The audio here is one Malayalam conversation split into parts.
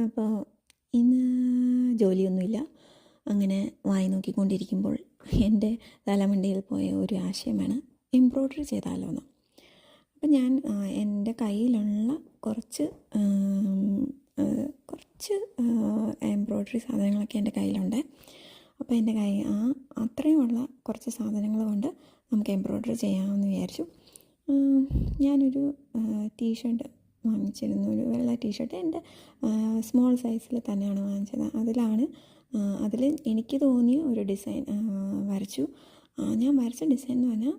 അപ്പോൾ ഇന്ന് ജോലിയൊന്നുമില്ല. അങ്ങനെ വായി നോക്കിക്കൊണ്ടിരിക്കുമ്പോൾ എൻ്റെ തലമണ്ടയിൽ പോയ ഒരു ആശയമാണ് എംബ്രോയ്ഡറി ചെയ്താലോ എന്ന്. അപ്പം ഞാൻ എൻ്റെ കയ്യിലുള്ള കുറച്ച് എംബ്രോയ്ഡറി സാധനങ്ങളൊക്കെ എൻ്റെ കയ്യിലുണ്ട്. അപ്പോൾ എൻ്റെ അത്രയുമുള്ള കുറച്ച് സാധനങ്ങൾ കൊണ്ട് നമുക്ക് എംബ്രോയ്ഡറി ചെയ്യാമെന്ന് വിചാരിച്ചു. ഞാനൊരു ടീഷർട്ട് വാങ്ങിച്ചിരുന്നു, ഒരു വെള്ള ടീഷർട്ട്. എൻ്റെ സ്മോൾ സൈസിൽ തന്നെയാണ് വാങ്ങിച്ചത്. അതിൽ എനിക്ക് തോന്നിയ ഒരു ഡിസൈൻ വരച്ചു. ഞാൻ വരച്ച ഡിസൈൻ എന്ന് പറഞ്ഞാൽ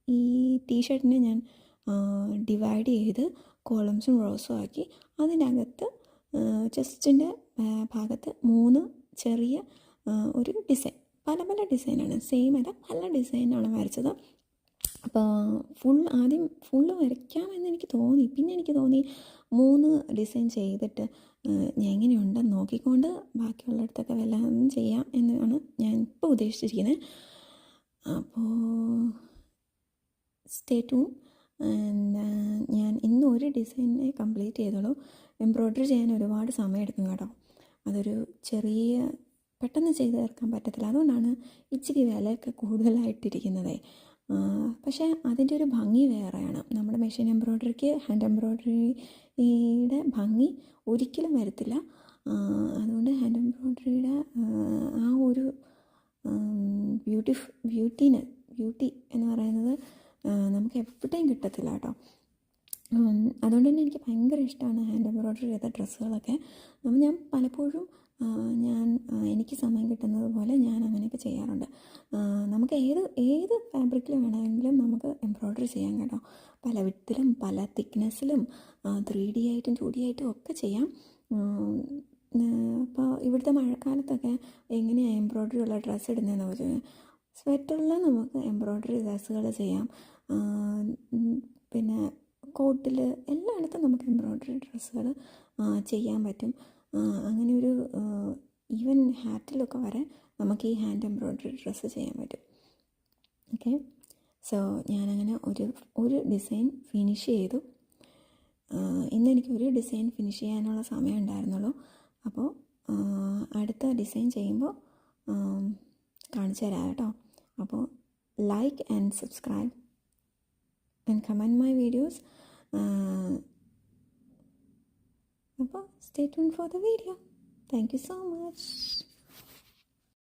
ഈ ടീഷർട്ടിനെ ഞാൻ ഡിവൈഡ് ചെയ്ത് കോളംസും റോസും ആക്കി അതിനകത്ത് ചെസ്റ്റിൻ്റെ ഭാഗത്ത് 3 ചെറിയ ഒരു ഡിസൈൻ, പല ഡിസൈനാണ്, സെയിം അല്ല, പല ഡിസൈനാണ് വരച്ചത്. അപ്പോൾ ആദ്യം ഫുള്ള് വരയ്ക്കാമെന്ന് എനിക്ക് തോന്നി. പിന്നെ എനിക്ക് തോന്നി 3 ഡിസൈൻ ചെയ്തിട്ട് എങ്ങനെയുണ്ടെന്ന് നോക്കിക്കൊണ്ട് ബാക്കിയുള്ളിടത്തൊക്കെ വല്ലതും ചെയ്യാം എന്നാണ് ഞാൻ ഇപ്പോൾ ഉദ്ദേശിച്ചിരിക്കുന്നത്. അപ്പോൾ സ്റ്റേ ട്യൂൺ. ഞാൻ ഇന്ന് ഒരു ഡിസൈനെ കംപ്ലീറ്റ് ചെയ്തോളൂ. എംബ്രോയ്ഡറി ചെയ്യാൻ ഒരുപാട് സമയം എടുക്കും കേട്ടോ. അതൊരു പെട്ടെന്ന് ചെയ്ത് തീർക്കാൻ പറ്റത്തില്ല. അതുകൊണ്ടാണ് ഇച്ചിരി വിലയൊക്കെ കൂടുതലായിട്ടിരിക്കുന്നത്. പക്ഷേ അതിൻ്റെ ഒരു ഭംഗി വേറെയാണ്. നമ്മുടെ മെഷീൻ എംബ്രോയ്ഡറിക്ക് ഹാൻഡ് എംബ്രോയ്ഡറിയുടെ ഭംഗി ഒരിക്കലും വരത്തില്ല. അതുകൊണ്ട് ഹാൻഡ് എംബ്രോയ്ഡറിയുടെ ആ ഒരു ബ്യൂട്ടി എന്ന് പറയുന്നത് നമുക്ക് എവിടെയും കിട്ടത്തില്ല കേട്ടോ. അതുകൊണ്ട് തന്നെ എനിക്ക് ഭയങ്കര ഇഷ്ടമാണ് ഹാൻഡ് എംബ്രോയ്ഡറി ചെയ്ത ഡ്രസ്സുകളൊക്കെ. അപ്പോൾ ഞാൻ പലപ്പോഴും എനിക്ക് സമയം കിട്ടുന്നത് പോലെ ഞാൻ അങ്ങനെയൊക്കെ ചെയ്യാറുണ്ട്. നമുക്ക് ഏത് ഫാബ്രിക്കിൽ വേണമെങ്കിലും നമുക്ക് എംബ്രോയ്ഡറി ചെയ്യാം കേട്ടോ. പല വിഡ്ത്തിലും പല തിക്നെസ്സിലും 3D ആയിട്ടും 2D ആയിട്ടും ഒക്കെ ചെയ്യാം. ഇപ്പോൾ ഇവിടുത്തെ മഴക്കാലത്തൊക്കെ എങ്ങനെയാണ് എംബ്രോയ്ഡറി ഉള്ള ഡ്രസ്സ് ഇടുന്നതെന്ന് ചോദിച്ചാൽ, സ്വെറ്ററിൽ നമുക്ക് എംബ്രോയ്ഡറി ഡ്രസ്സുകൾ ചെയ്യാം. പിന്നെ കോട്ടിൽ എല്ലായിടത്തും നമുക്ക് എംബ്രോയ്ഡറി ഡ്രസ്സുകൾ ചെയ്യാൻ പറ്റും. അങ്ങനെ ഒരു ഈവൻ ഹാറ്റിലൊക്കെ വരെ നമുക്ക് ഈ ഹാൻഡ് എംബ്രോയ്ഡറി ഡ്രസ്സ് ചെയ്യാൻ പറ്റും. ഓക്കെ, സോ ഞാനങ്ങനെ ഒരു ഡിസൈൻ ഫിനിഷ് ചെയ്തു. ഇന്ന് എനിക്ക് ഒരു ഡിസൈൻ ഫിനിഷ് ചെയ്യാനുള്ള സമയം ഉണ്ടായിരുന്നുള്ളൂ. അപ്പോൾ അടുത്ത ഡിസൈൻ ചെയ്യുമ്പോൾ കാണിച്ചു തരാം കേട്ടോ. അപ്പോൾ like and subscribe and comment my videos. Stay tuned for the video. Thank you so much.